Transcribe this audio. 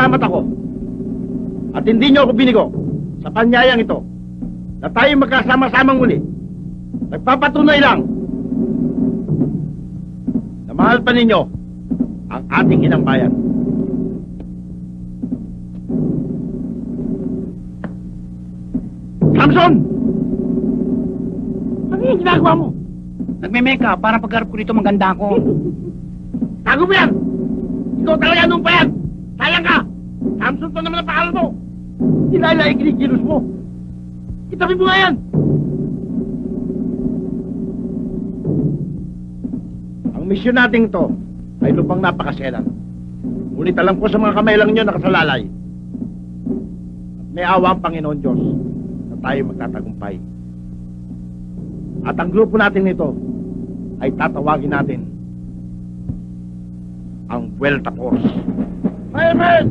Nagpapasalamat ako. At hindi niyo ako binigo sa panyayang ito na tayo magkasama-samang muli. Nagpapatunay lang na mahal pa ninyo ang ating inang bayan. Samson! Ano yung ginagawa mo? Nagme-makeup para pagharap ko dito maganda ako. Tago mo yan! Ikaw talaga nung pa yan! Sayang ka! Samson to naman ang pangalan mo! Kilala ay kinikilos mo! Itabi mo nga yan! Ang misyon natin ito ay lubang napakaselan. Ngunit alam ko sa mga kamay lang nyo nakasalalay. At may awa ang Panginoon Diyos na tayo magtatagumpay. At ang grupo natin nito ay tatawagin natin ang Vuelta Force. Fireman!